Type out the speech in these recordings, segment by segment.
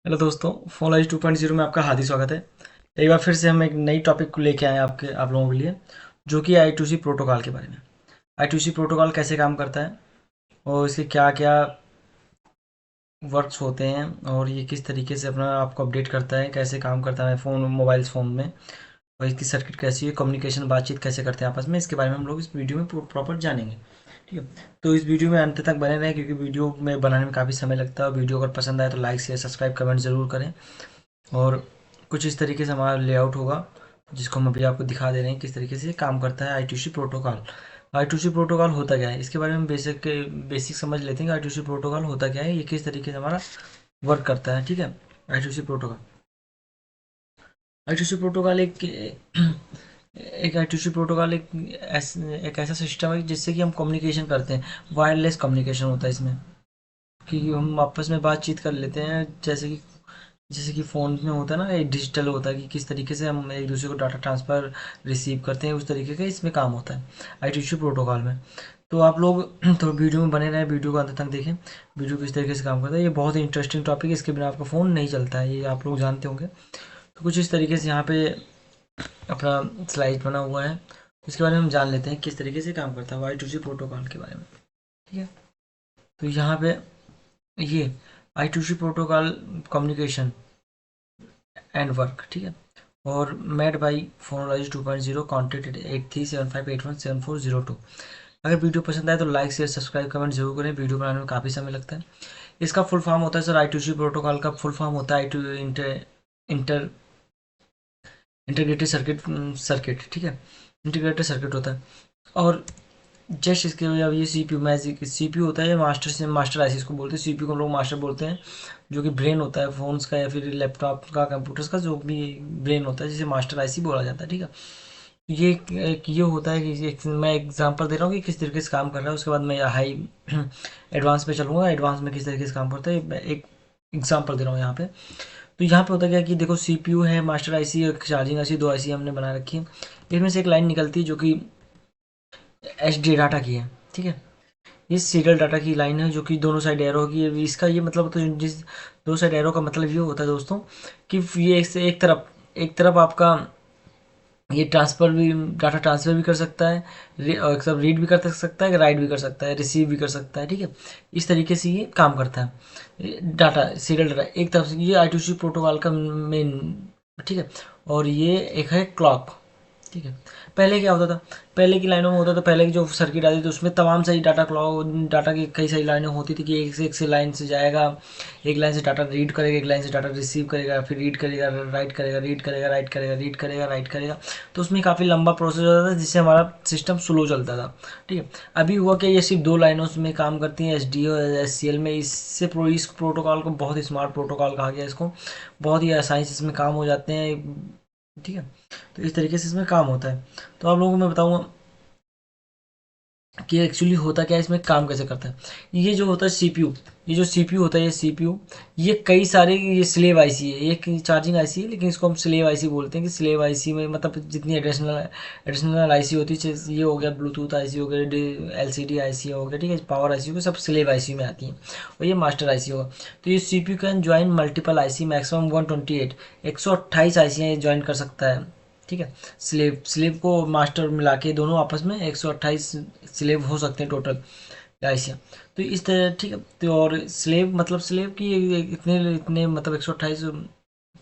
Hello दोस्तों, फोनलाइज 2.0 में आपका हार्दिक स्वागत है। एक बार फिर से हम एक नई टॉपिक को लेके आए हैं आप लोगों के लिए, जो कि I2C प्रोटोकॉल के बारे में। I2C प्रोटोकॉल कैसे काम करता है और इसके क्या क्या वर्क्स होते हैं और ये किस तरीके से अपना आपको अपडेट करता है, कैसे काम करता है मोबाइल फ़ोन में, और इसकी सर्किट कैसी है, कम्युनिकेशन बातचीत कैसे करते हैं आपस में, इसके बारे में हम लोग इस वीडियो में प्रॉपर जानेंगे। ठीक है, तो इस वीडियो में अंत तक बने रहें, क्योंकि वीडियो में बनाने में काफ़ी समय लगता है। और वीडियो अगर पसंद आए तो लाइक शेयर सब्सक्राइब कमेंट ज़रूर करें। और कुछ इस तरीके से हमारा लेआउट होगा, जिसको हम अभी आपको दिखा दे रहे हैं किस तरीके से काम करता है I2C प्रोटोकॉल। I2C प्रोटोकॉल होता क्या है, इसके बारे में बेसिक समझ लेते हैं कि I2C प्रोटोकॉल होता क्या है, ये किस तरीके से हमारा वर्क करता है। ठीक है, I2C प्रोटोकॉल I2C प्रोटोकॉल एक I2C प्रोटोकॉल एक ऐसा सिस्टम है जिससे कि हम कम्युनिकेशन करते हैं। वायरलेस कम्युनिकेशन होता है इसमें, कि हम आपस में बातचीत कर लेते हैं, जैसे कि फ़ोन में होता है ना, एक डिजिटल होता है कि किस तरीके से हम एक दूसरे को डाटा ट्रांसफ़र रिसीव करते हैं, उस तरीके का इसमें काम होता है I2C प्रोटोकॉल में। तो आप लोग तो वीडियो में बने रहें, वीडियो को अंत तक देखें। वीडियो किस तरीके से काम करता है, ये बहुत ही इंटरेस्टिंग टॉपिक है, इसके बिना आपका फ़ोन नहीं चलता है, ये आप लोग जानते होंगे। तो कुछ इस तरीके से यहाँ पे अपना स्लाइड बना हुआ है, इसके बारे में हम जान लेते हैं किस तरीके से काम करता है I2C प्रोटोकॉल के बारे में। ठीक है, तो यहाँ पे ये I2C protocol communication and work, ठीक है, और मेड बाई फोनोलॉजी 2.0, कॉन्टैक्ट 8375817402। अगर वीडियो पसंद आए तो लाइक शेयर सब्सक्राइब कमेंट जरूर करें, वीडियो बनाने में काफ़ी समय लगता है। इसका फुल फॉर्म होता है सर, I2C प्रोटोकॉल का फुल फॉर्म होता है I two inter inter integrated circuit, ठीक है, इंटीग्रेटेड सर्किट होता है। और जस्ट इसके अब ये CPU होता है, मास्टर आईसी इसको बोलते हैं। CPU को हम लोग मास्टर बोलते हैं, जो कि ब्रेन होता है फ़ोन्स का या फिर लैपटॉप का, कंप्यूटर्स का जो भी ब्रेन होता है, जिसे मास्टर आईसी बोला जाता है। ठीक है, ये एक ये होता है कि मैं एग्जांपल दे रहा हूँ कि किस तरीके से काम कर रहा है, उसके बाद मैं हाई एडवांस पे चलूँगा, एडवांस में किस तरीके से काम करता है, मैं एक एग्जांपल दे रहा हूँ यहाँ पे। तो यहाँ पे होता क्या है कि देखो, CPU है, मास्टर आईसी, एक चार्जिंग आईसी, दो आईसी हमने बना रखी है। इसमें से एक लाइन निकलती है जो कि HD डाटा की है। ठीक है, ये सीरियल डाटा की लाइन है, जो कि दोनों साइड एरो की है। इसका ये मतलब होता है, जिस दो साइड एरो का मतलब ये होता है दोस्तों, कि ये एक तरफ आपका ये ट्रांसफर भी, डाटा ट्रांसफर भी कर सकता है, और सब रीड भी कर सकता है, राइट भी कर सकता है, रिसीव भी कर सकता है। ठीक है, इस तरीके से ये काम करता है डाटा, सीरियल डाटा एक तरफ से। ये I2C प्रोटोकॉल का मेन, ठीक है। और ये एक है क्लॉक। ठीक है, पहले क्या होता था, पहले की लाइनों में होता था, पहले की जो सर्किट आती थी उसमें तमाम सारी डाटा की कई सारी लाइनें होती थी, कि एक से लाइन से जाएगा, एक लाइन से डाटा रीड करेगा, एक लाइन से डाटा रिसीव करेगा, फिर रीड करेगा, राइट करेगा, रीड करेगा, राइट करेगा, रीड करेगा, राइट करेगा। तो उसमें काफ़ी लंबा प्रोसेस होता था, जिससे हमारा सिस्टम स्लो चलता था। ठीक है, अभी हुआ कि ये सिर्फ दो लाइनों में काम करती हैं, SD और SCL में। इस प्रोटोकॉल को बहुत ही स्मार्ट प्रोटोकॉल कहा गया इसको, बहुत ही आसानी से इसमें काम हो जाते हैं। ठीक है, तो इस तरीके से इसमें काम होता है। तो आप लोगों को मैं बताऊंगा कि एक्चुअली होता क्या है, इसमें काम कैसे करता है। ये जो होता है CPU, ये जो CPU होता है, ये CPU, ये कई सारे, ये स्लेव आईसी है, ये चार्जिंग आईसी है, लेकिन इसको हम स्लेव आईसी बोलते हैं। कि स्लेव आईसी में मतलब जितनी एडिशनल आईसी होती है, ये हो गया ब्लूटूथ आईसी हो गया, LCD आईसी हो गया, ठीक है, पावर आईसी हो गया, सब स्लेव आईसी में आती हैं। और ये मास्टर आईसी होगा। तो ये CPU can join multiple IC, maximum 128, 128 IC join कर सकता है। ठीक है, स्लेव को मास्टर मिला के दोनों आपस में 128 स्लेव हो सकते हैं टोटल आईसियाँ। तो इस तरह, ठीक है। तो और स्लेव की इतने इतने मतलब 128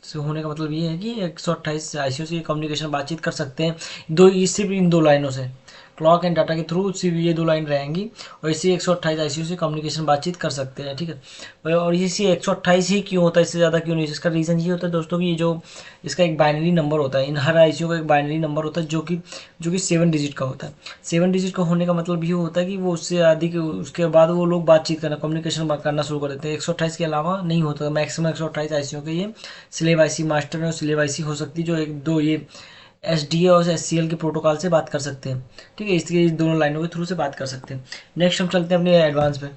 से होने का मतलब ये है कि 128 आईसीयू से कम्युनिकेशन बातचीत कर सकते हैं, सिर्फ इन दो लाइनों से, क्लॉक एंड डाटा के थ्रू सिर्फ ये दो लाइन रहेंगी, और इसी 128 आईसीयू से कम्युनिकेशन बातचीत कर सकते हैं। ठीक है, और इसी 128 ही क्यों होता है, इससे ज़्यादा क्यों नहीं? इसका रीज़न ये होता है दोस्तों कि ये जो इसका एक बाइनरी नंबर होता है, इन हर आईसीयू का एक बाइनरी नंबर होता है, जो कि 7 डिजिट का होता है। 7 डिजिट का होने का मतलब ये होता है कि वो उससे अधिक, उसके बाद वो लोग बातचीत करना, कम्युनिकेशन करना शुरू कर देते हैं। 128 के अलावा नहीं होता, मैक्सिमम 128 आईसीयू के ये स्लेव आईसी मास्टर है, और स्लेव आईसी हो सकती है, जो एक दो ये SD और SCL के प्रोटोकॉल से बात कर सकते हैं। ठीक है, इसके दोनों लाइनों के थ्रू से बात कर सकते हैं। नेक्स्ट हम चलते हैं अपने एडवांस पे।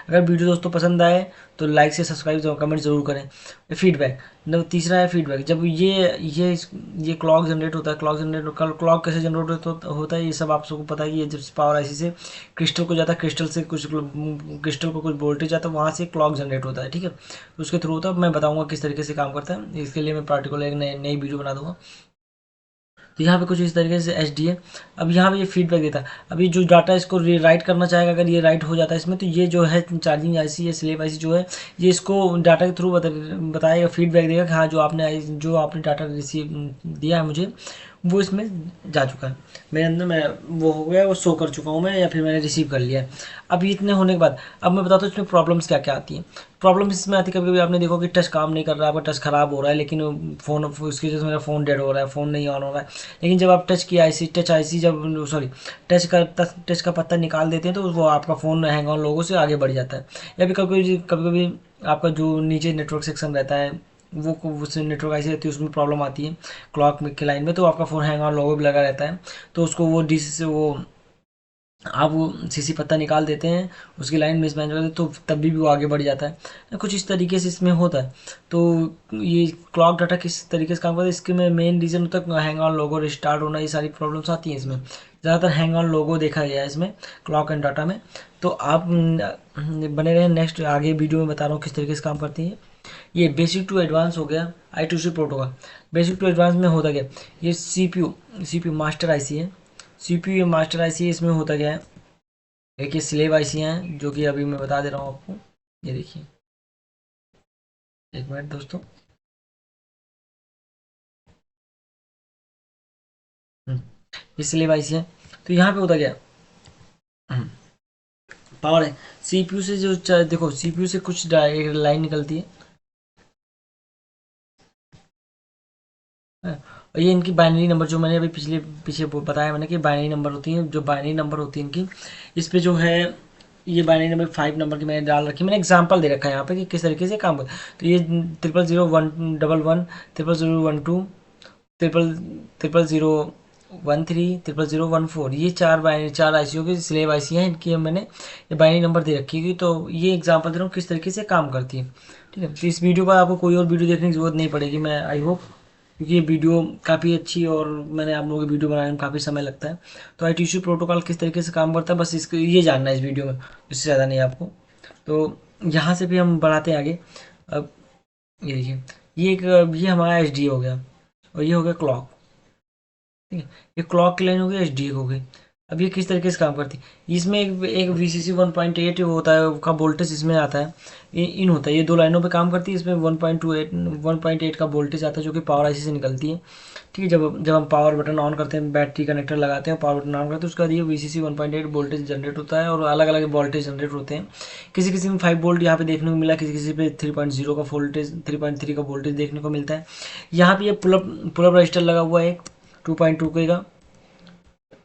अगर वीडियो दोस्तों पसंद आए तो लाइक से सब्सक्राइब कमेंट जरूर करें। फीडबैक, तीसरा है फीडबैक। जब ये क्लॉक जनरेट होता है, क्लॉक कैसे जनरेट होता है ये सब आप सबको पता है कि ये जब पावर आईसी से क्रिस्टल को जाता है, क्रिस्टल को कुछ वोल्टेज आता है, वहाँ से क्लॉक जनरेट होता है, ठीक है। तो उसके थ्रू होता है, मैं बताऊंगा किस तरीके से काम करता है, इसके लिए मैं पार्टिकुलर एक नई वीडियो बना दूंगा। तो यहाँ पे कुछ इस तरीके से एच डी है। अब यहाँ पे ये फीडबैक देता है। अभी जो डाटा इसको राइट करना चाहेगा, अगर ये राइट हो जाता है इसमें, तो ये जो है चार्जिंग आईसी या स्लेव आईसी जो है, ये इसको डाटा के थ्रू बताएगा, फीडबैक देगा कि हाँ जो आपने डाटा रिसीव दिया है मुझे, वो इसमें जा चुका है, मेरे अंदर मैं वो हो गया, वो शो कर चुका हूँ मैं, या फिर मैंने रिसीव कर लिया है। अब इतने होने के बाद अब मैं बताता हूँ इसमें प्रॉब्लम्स क्या क्या आती हैं। प्रॉब्लम्स इसमें आती है, कभी कभी आपने देखो कि टच काम नहीं कर रहा है, आपका टच खराब हो रहा है, लेकिन फ़ोन उसकी वजह से मेरा फ़ोन डेड हो रहा है, फ़ोन नहीं ऑन हो रहा है। लेकिन जब आप टच आईसी जब सॉरी टच का पत्ता निकाल देते हैं, तो वो आपका फ़ोन हैंग ऑन लोगों से आगे बढ़ जाता है। या फिर कभी कभी आपका जो नीचे नेटवर्क सेक्शन रहता है, वो उससे नेटवर्क ऐसी रहती है, उसमें प्रॉब्लम आती है क्लॉक में के लाइन में, तो आपका फ़ोन हैंग ऑन लोगो भी लगा रहता है। तो उसको वो डीसी से वो आप वो सीसी पत्ता निकाल देते हैं, उसकी लाइन मिसमैच हो जाती है, तो तब भी वो आगे बढ़ जाता है। कुछ इस तरीके से इसमें होता है। तो ये क्लॉक डाटा किस तरीके से काम करता है, इसके में मेन रीज़न होता है हैंग ऑन लोगो रिस्टार्ट होना, ये सारी प्रॉब्लम्स आती हैं इसमें। ज़्यादातर हैंग ऑन लोगो देखा गया है इसमें क्लॉक एंड डाटा में। तो आप बने रहें, नेक्स्ट आगे वीडियो में बता रहा हूँ किस तरीके से काम करती है। ये बेसिक टू एडवांस हो गया I2C protocol. Basic to advance में होता क्या, ये सीपीयू मास्टर आईसी है। सीपीयू ये मास्टर आईसी है, इसमें होता क्या है, एक ये स्लेव आईसी हैं जो कि अभी मैं बता दे रहा हूँ आपको। ये देखिए, एक मिनट दोस्तों। हम्म, ये स्लेव आईसी है। तो यहाँ पे होता क्या है, पावर है सीपीयू से जो देखो सीपीयू से कुछ लाइन निकलती है। और ये इनकी बाइनरी नंबर जो मैंने अभी पीछे बताया मैंने कि बाइनरी नंबर होती हैं, जो बाइनरी नंबर होती है इनकी, इस पे जो है ये बाइनरी नंबर 5 नंबर की मैंने डाल रखी है। मैंने एग्जांपल दे रखा है यहाँ पे कि किस तरीके से काम कर। तो ये 0001111, 00012, 00013, 00014, ये चार आईसीओ की स्लेव आईसी हैं, इनकी मैंने ये बाइनरी नंबर दे रखी है। तो ये एग्जांपल दे रहा हूँ किस तरीके से काम करती है, ठीक है। तो इस वीडियो पर आपको कोई और वीडियो देखने की जरूरत नहीं पड़ेगी, मैं आई होप, क्योंकि ये वीडियो काफ़ी अच्छी है और मैंने आप लोगों की वीडियो बनाने में काफ़ी समय लगता है। तो I2C प्रोटोकॉल किस तरीके से काम करता है, बस इसको ये जानना है इस वीडियो में, इससे ज़्यादा नहीं आपको। तो यहाँ से भी हम बढ़ाते हैं आगे। अब ये देखिए, ये हमारा एच हो गया, और ये हो गया क्लॉक, ठीक है। ये क्लॉक की लाइन हो गई, एच हो गई। अब ये किस तरीके से काम करती है, इसमें एक VCC 1.8 होता है का वोल्टेज इसमें आता है, इन होता है, ये दो लाइनों पे काम करती है। इसमें 1.8 का वोल्टेज आता है जो कि पावर आईसी से निकलती है, ठीक है। जब हम पावर बटन ऑन करते हैं, बैटरी कनेक्टर लगाते हैं, पावर बटन ऑन करते हैं, उसके बाद ये VCC 1.8 वोल्टेज जनरेट होता है, और अलग अलग वोल्टेज जनरेट होते हैं। किसी किसी में 5 वोल्ट यहाँ पे देखने को मिला, किसी किसी पे 3.0 का वोल्टेज 3.3 का वोल्टेज देखने को मिलता है। यहाँ पे ये पुलअप रजिस्टर लगा हुआ है एक 2.2 के का,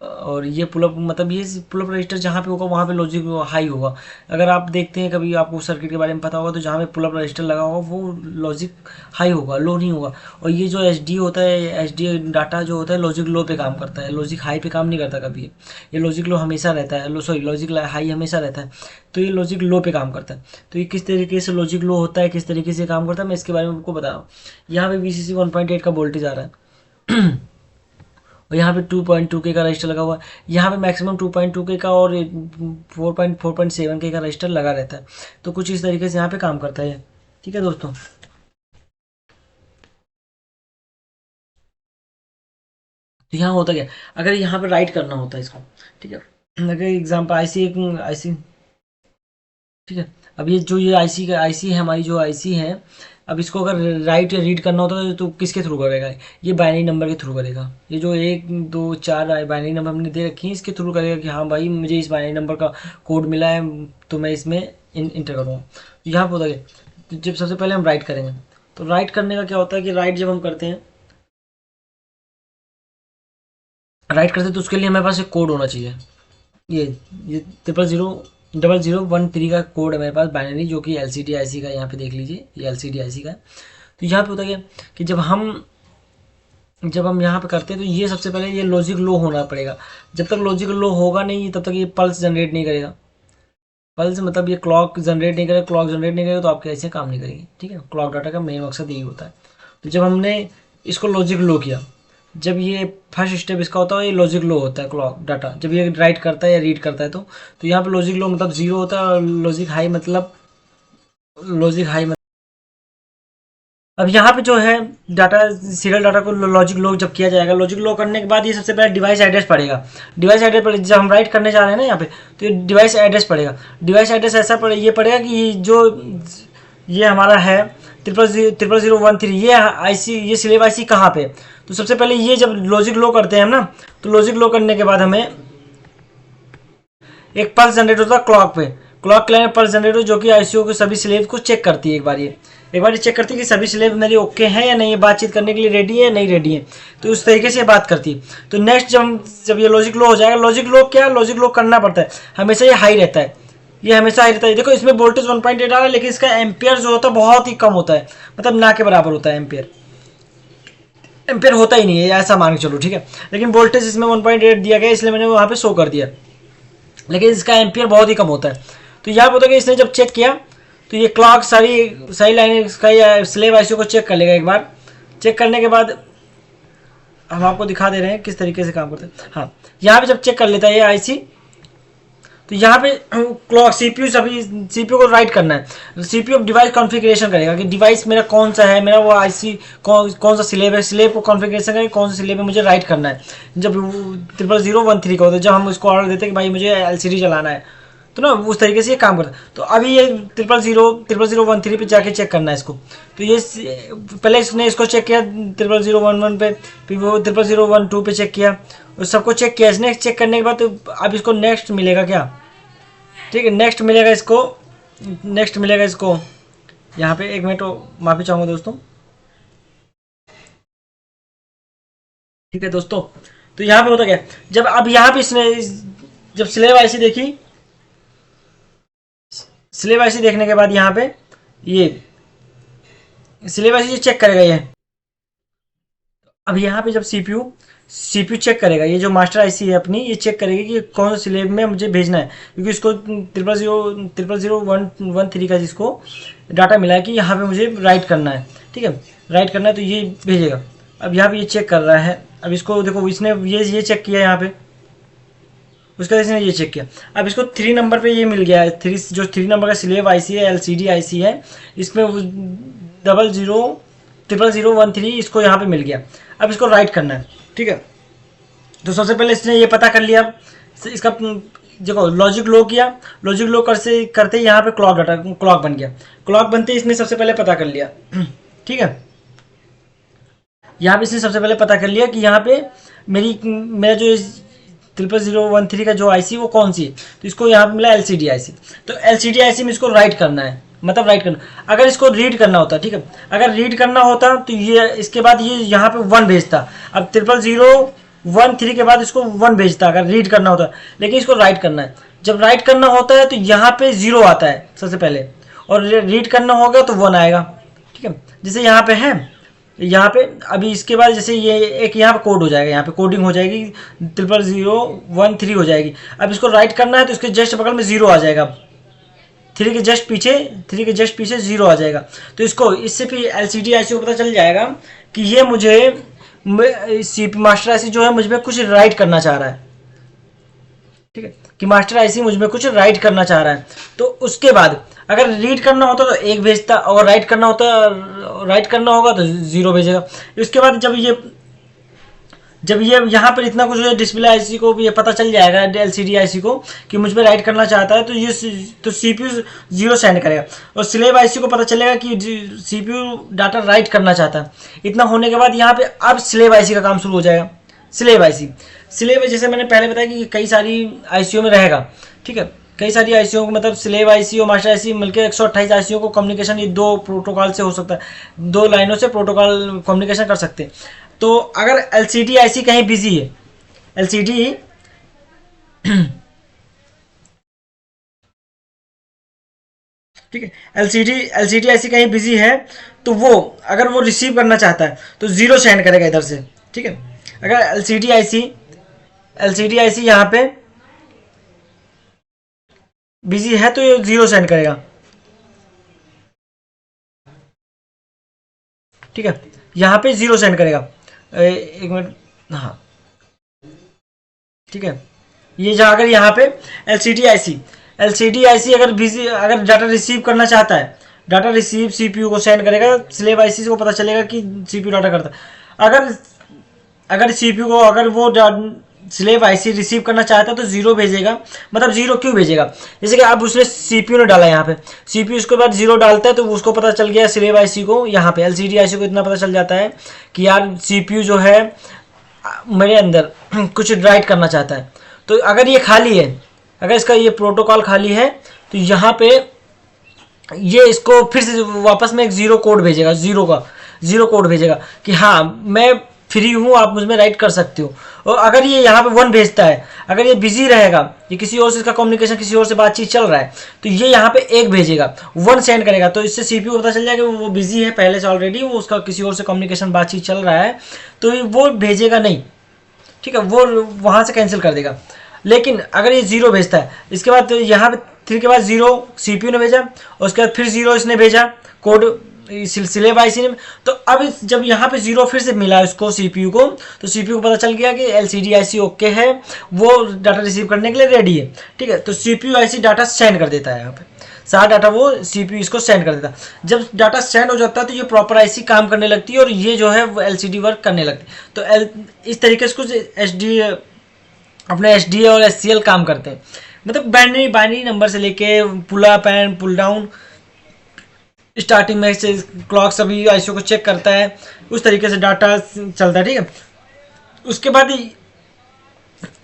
और ये पुलअप मतलब ये पुलअप रजिस्टर जहाँ पे होगा वहाँ पे लॉजिक हाई होगा। अगर आप देखते हैं, कभी आपको सर्किट के बारे में पता होगा, तो जहाँ पे पुलअप रजिस्टर लगा होगा वो लॉजिक हाई होगा, लो नहीं होगा। और ये जो एच डी होता है, एच डी डाटा जो होता है लॉजिक लो पे काम करता है, लॉजिक हाई पे काम नहीं करता कभी। ये लॉजिक लो हमेशा रहता है, सॉरी लॉजिक हाई हमेशा रहता है। तो ये लॉजिक लो पे काम करता है। तो ये किस तरीके से लॉजिक लो होता है, किस तरीके से काम करता है, मैं इसके बारे में आपको बता रहा हूँ। यहाँ पे VCC 1.8 का वोल्टेज आ रहा है और यहाँ पे 2.2 के का रजिस्टर लगा हुआ है। यहाँ पे मैक्सिमम 2.2 के का और 4.7 के का रजिस्टर लगा रहता है। तो कुछ इस तरीके से यहाँ पे काम करता है, ठीक है दोस्तों। तो यहाँ होता क्या, अगर यहाँ पे राइट करना होता है इसको, ठीक है। अगर एग्जाम्पल आईसी, ठीक है। अब ये आईसी का आईसी है, हमारी जो आईसी है, अब इसको अगर राइट या रीड करना होता है तो किसके थ्रू करेगा, ये बाइनरी नंबर के थ्रू करेगा। ये जो 1 2 4 बाइनरी नंबर हमने दे रखी है, इसके थ्रू करेगा कि हाँ भाई मुझे इस बाइनरी नंबर का कोड मिला है, तो मैं इसमें इंटर करूँगा। तो यहाँ पर होता है तो जब सबसे पहले हम राइट करेंगे, तो राइट करने का क्या होता है कि राइट जब हम करते हैं, राइट करते हैं तो उसके लिए हमारे पास एक कोड होना चाहिए। ये ये 0000013 का कोड है मेरे पास बाइनरी, जो कि LCD IC का, यहाँ पे देख लीजिए ये LCD IC का है। तो यहाँ पे होता क्या कि जब हम यहाँ पे करते हैं, तो ये सबसे पहले ये लॉजिक लो होना पड़ेगा। जब तक लॉजिक लो होगा नहीं, तब तक ये पल्स जनरेट नहीं करेगा। पल्स मतलब ये क्लॉक जनरेट नहीं करेगा, क्लॉक जनरेट नहीं करेगा तो आपके ऐसे काम नहीं करेगी, ठीक है। क्लॉक डाटा का मेन मकसद यही होता है। तो जब हमने इसको लॉजिक लो किया, जब ये फर्स्ट स्टेप इसका होता है, ये लॉजिक लो होता है क्लॉक डाटा, जब ये राइट करता है या रीड करता है तो यहाँ पे लॉजिक लो मतलब जीरो होता है, और लॉजिक हाई मतलब अब यहाँ पे जो है डाटा, सीरियल डाटा को लॉजिक लो जब किया जाएगा, लॉजिक लो करने के बाद ये सबसे पहले डिवाइस एड्रेस पड़ेगा। डिवाइस एड्रेस पड़े जब हम राइट करने जा रहे हैं ना यहाँ पे, तो ये डिवाइस एड्रेस पड़ेगा। डिवाइस एड्रेस ऐसा ये पड़ेगा कि जो ये हमारा है 000113, ये आईसी, ये स्लेव आईसी कहाँ पे। तो सबसे पहले ये जब लॉजिक लो करते हैं हम ना, तो लॉजिक लो करने के बाद हमें एक पल्स जनरेट होता है क्लॉक पे, क्लॉक क्लाइन पल्स जनरेटर जो कि आईसीयू के सभी स्लेव को चेक करती है। एक बार ये चेक करती है कि सभी स्लेव मेरे ओके हैं या नहीं, बातचीत करने के लिए रेडी है या नहीं रेडी है, तो उस तरीके से बात करती है। तो नेक्स्ट जब ये लॉजिक लो हो जाएगा, लॉजिक लो क्या, लॉजिक लो करना पड़ता है हमेशा, ये हाई रहता है, ये हमेशा हाई रहता है। देखो इसमें वोल्टेज 1.8 आ रहा है, लेकिन इसका एम्पियर जो होता है बहुत ही कम होता है, मतलब ना के बराबर होता है। एम्पियर होता ही नहीं है, ऐसा मान के चलो, ठीक है। लेकिन वोल्टेज इसमें 1.8 दिया गया, इसलिए मैंने वहाँ पे शो कर दिया, लेकिन इसका एम्पियर बहुत ही कम होता है। तो यहाँ पे होता है कि इसने जब चेक किया तो ये क्लॉक सारी लाइन इसका स्लेव आईसीयू को चेक कर लेगा। एक बार चेक करने के बाद हम आपको दिखा दे रहे हैं किस तरीके से काम करते हैं। हाँ, यहाँ पे जब चेक कर लेता है ये आईसी, तो यहाँ पे क्लॉक सीपीयू को राइट करना है। सीपीयू डिवाइस कॉन्फ़िगरेशन करेगा कि डिवाइस मेरा कौन सा है, मेरा वो आईसी कौन सा स्लेव है, स्लेव को कॉन्फ़िगरेशन करेगा कौन सा स्लेव है मुझे राइट करना है। जब 0013 का होता है, जब हम उसको ऑर्डर देते हैं कि भाई मुझे एलसीडी चलाना है, तो ना उस तरीके से ये काम करता है। तो अभी ये 0013 पे जाके चेक करना है इसको। तो ये पहले इसने इसको चेक किया 0011 पे, फिर वो 0012 पे चेक किया, और सबको चेक किया इसने। चेक करने के बाद तो अब इसको नेक्स्ट मिलेगा क्या, ठीक है, नेक्स्ट मिलेगा इसको यहाँ पे। एक मिनट माफी चाहूँगा दोस्तों, ठीक है दोस्तों। तो यहाँ पे होता क्या, जब अब यहाँ पे इसने जब स्लेव आईसी देखी, स्लेव आईसी देखने के बाद यहाँ पे ये स्लेव आईसी चेक करेगा ये। अब यहाँ पे जब सीपीयू चेक करेगा, ये जो मास्टर आईसी है अपनी, ये चेक करेगी कि कौन सा स्लेव में मुझे भेजना है, क्योंकि इसको 000113 का जिसको डाटा मिला है कि यहाँ पे मुझे राइट करना है, ठीक है, राइट करना है, तो ये भेजेगा। अब यहाँ पे ये चेक कर रहा है। अब इसको देखो, इसने ये चेक किया यहाँ पे, उसके बाद इसने ये चेक किया। अब इसको 3 नंबर पे ये मिल गया है, 3 नंबर का स्लेव आईसी है, एलसीडी आईसी है, इसमें 0013 इसको यहाँ पे मिल गया। अब इसको राइट करना है, ठीक है। तो सबसे पहले इसने ये पता कर लिया, इसका देखो लॉजिक लो किया, लॉजिक लो करते ही यहाँ पे क्लॉक बन गया। क्लॉक बनते ही इसने सबसे पहले पता कर लिया, ठीक है, यहाँ पे इसने सबसे पहले पता कर लिया कि यहाँ पे मेरा जो 0013 का जो आईसी वो कौन सी है। तो इसको यहाँ पे मिला एलसीडी आईसी। तो एलसीडी आईसी में इसको राइट करना है, मतलब राइट करना। अगर इसको रीड करना होता, ठीक है, अगर रीड करना होता तो ये इसके बाद ये यहाँ पे 1 भेजता। अब 0013 के बाद इसको 1 भेजता अगर रीड करना होता, लेकिन इसको राइट करना है। जब राइट करना होता है तो यहाँ पे 0 आता है सबसे पहले, और रीड करना होगा तो 1 आएगा, ठीक है। जैसे यहाँ पे है, यहाँ पे अभी इसके बाद जैसे ये एक यहाँ पे कोड हो जाएगा, यहाँ पे कोडिंग हो जाएगी 0013 हो जाएगी। अब इसको राइट करना है तो इसके जस्ट बगल में 0 आ जाएगा, 3 के जस्ट पीछे 0 आ जाएगा। तो इसको इससे फिर एलसीडी आईसी को पता चल जाएगा कि ये मुझे सीपी मास्टर आईसी जो है मुझ में कुछ राइट करना चाह रहा है, ठीक है, कि मास्टर आईसी मुझ में कुछ राइट करना चाह रहा है। तो उसके बाद अगर रीड करना होता तो 1 भेजता, और राइट करना होगा तो 0 भेजेगा। उसके बाद जब ये यहाँ पर इतना कुछ डिस्प्ले आईसी को भी ये पता चल जाएगा, एलसीडी आईसी को, कि मुझ में राइट करना चाहता है, तो सीपीयू 0 सेंड करेगा, और स्लेव आईसी को पता चलेगा कि सीपीयू डाटा राइट करना चाहता है। इतना होने के बाद यहाँ पे अब स्लेव आईसी का काम शुरू हो जाएगा। स्लेव जैसे मैंने पहले बताया कि कई सारी आईसीयू में रहेगा, ठीक है, कई सारी आईसीयू को, मतलब स्लेव आईसी और मास्टर आईसी मिलकर 128 आईसीयू को कम्युनिकेशन ये 2 प्रोटोकॉल से हो सकता है, 2 लाइनों से प्रोटोकॉल कम्युनिकेशन कर सकते हैं। तो अगर एलसीडी आईसी कहीं बिजी है, ठीक है, एलसीडी आईसी कहीं बिजी है, तो वो अगर वो रिसीव करना चाहता है तो 0 सेंड करेगा इधर से, ठीक है। अगर एलसीडी आईसी यहाँ पे बिजी है तो ये 0 सेंड करेगा। ठीक है, यहाँ पे 0 सेंड करेगा। एक मिनट, हाँ ठीक है। ये जहाँ अगर यहाँ पे एल सी डी आई सी अगर बिजी, अगर डाटा रिसीव करना चाहता है, डाटा रिसीव सीपीयू को सेंड करेगा, स्लेव आईसी को पता चलेगा कि सीपीयू डाटा करता है। अगर अगर सीपीयू को, अगर वो स्लेव आईसी रिसीव करना चाहता है तो 0 भेजेगा। मतलब 0 क्यों भेजेगा, जैसे कि अब उसने सीपीयू ने डाला यहाँ पे, सीपीयू उसके बाद 0 डालता है तो उसको पता चल गया स्लेव आईसी को, यहाँ पे एलसीडी आईसी को इतना पता चल जाता है कि यार सीपीयू जो है मेरे अंदर कुछ राइट करना चाहता है। तो अगर ये खाली है, अगर इसका ये प्रोटोकॉल खाली है, तो यहाँ पे ये इसको फिर से वापस में एक 0 कोड भेजेगा, 0 कोड भेजेगा कि हाँ मैं फ्री हूँ, आप मुझ में राइट कर सकते हो। और अगर ये यहाँ पे 1 भेजता है, अगर ये बिजी रहेगा, ये किसी और से इसका कम्युनिकेशन, किसी और से बातचीत चल रहा है, तो ये यहाँ पे 1 भेजेगा, 1 सेंड करेगा। तो इससे सीपीयू को पता चल जाएगा कि वो बिजी है पहले से ऑलरेडी, वो उसका किसी और से कम्युनिकेशन बातचीत चल रहा है, तो वो भेजेगा नहीं। ठीक है, वो वहाँ से कैंसिल कर देगा। लेकिन अगर ये 0 भेजता है, इसके बाद यहाँ पे 3 के बाद 0 सीपीयू ने भेजा, और उसके बाद फिर 0 इसने भेजा कोड सिलसिले वाइसी ने, तो अब जब यहाँ पे 0 फिर से मिला इसको सीपीयू को, तो सीपीयू को पता चल गया कि एलसीडी आईसी ओके है, वो डाटा रिसीव करने के लिए रेडी है। ठीक है, तो सीपीयू आईसी डाटा सेंड कर देता है, यहाँ पे सारा डाटा वो सीपीयू इसको सेंड कर देता है। जब डाटा सेंड हो जाता है तो ये प्रॉपर आईसी काम करने लगती है और ये जो है वो एलसीडी वर्क करने लगती है। तो इस तरीके से कुछ एचडी, अपने एचडीए और एचसीएल काम करते हैं। मतलब बाइनरी नंबर से लेके pull up and pull down, starting में से क्लॉक सभी आईसीओ को चेक करता है, उस तरीके से डाटा चलता है। ठीक है, उसके बाद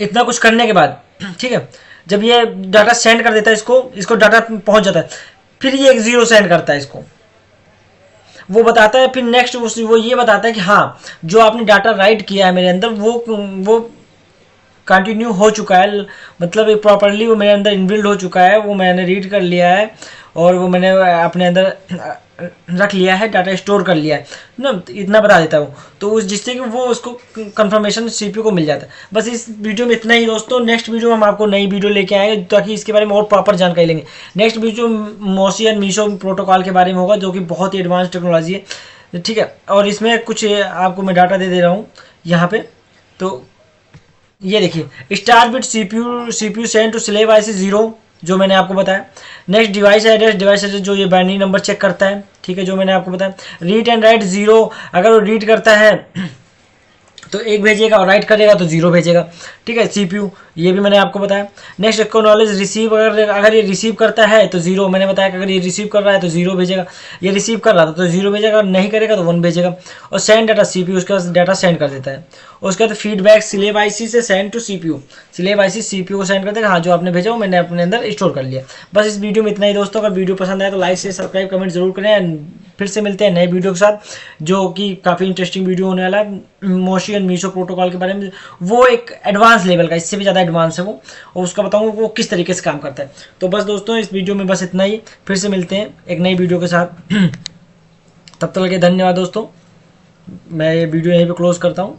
इतना कुछ करने के बाद, ठीक है, जब ये डाटा सेंड कर देता है इसको डाटा पहुंच जाता है, फिर ये एक 0 सेंड करता है इसको, वो बताता है फिर नेक्स्ट वो ये बताता है कि हाँ जो आपने डाटा राइट किया है मेरे अंदर वो कंटिन्यू हो चुका है, मतलब प्रॉपरली वो मेरे अंदर इनबिल्ड हो चुका है, वो मैंने रीड कर लिया है और वो मैंने अपने अंदर रख लिया है, डाटा स्टोर कर लिया है ना, इतना बता देता हूँ। तो उस जिससे कि वो उसको कंफर्मेशन सीपीयू को मिल जाता है। बस इस वीडियो में इतना ही दोस्तों। नेक्स्ट वीडियो में हम आपको नई वीडियो लेके आएंगे ताकि इसके बारे में और प्रॉपर जानकारी लेंगे। नेक्स्ट वीडियो मोसी एंड मीशो प्रोटोकॉल के बारे में होगा, जो कि बहुत ही एडवांस टेक्नोलॉजी है। ठीक है, और इसमें कुछ आपको मैं डाटा दे रहा हूँ यहाँ पे। तो ये देखिए, star bit CPU send to slave IC 0, जो मैंने आपको बताया। नेक्स्ट डिवाइस एड्रेस जो ये बाइनरी नंबर चेक करता है, ठीक है, जो मैंने आपको बताया। रीड एंड राइट 0, अगर वो रीड करता है तो 1 भेजेगा और राइट करेगा तो 0 भेजेगा। ठीक है, सीपीयू, ये भी मैंने आपको बताया। नेक्स्ट एक्नॉलेज रिसीव, अगर ये रिसीव करता है तो 0, मैंने बताया कि अगर ये रिसीव कर रहा है तो 0 भेजेगा, ये रिसीव कर रहा था तो 0 भेजेगा, अगर नहीं करेगा तो 1 भेजेगा। और सेंड डाटा सीपीयू, उसके बाद डाटा सेंड कर देता है। उसके बाद फीडबैक स्लेव आईसी से send to CPU, slave IC CPU को सेंड कर देगा, हाँ जो आपने भेजा वो मैंने अपने अंदर स्टोर कर लिया। बस इस वीडियो में इतना ही दोस्तों। अगर वीडियो पसंद आए तो लाइक से सब्सक्राइब कमेंट जरूर करें, एंड फिर से मिलते हैं नए वीडियो के साथ, जो कि काफ़ी इंटरेस्टिंग वीडियो होने वाला है मोशी एंड मीशो प्रोटोकॉल के बारे में। वो एक एडवांस लेवल का, इससे भी ज़्यादा एडवांस है वो, और उसका बताऊंगा वो किस तरीके से काम करता है। तो बस दोस्तों, इस वीडियो में बस इतना ही। फिर से मिलते हैं एक नई वीडियो के साथ। तब तक के धन्यवाद दोस्तों। मैं ये वीडियो यहीं पे क्लोज करता हूँ।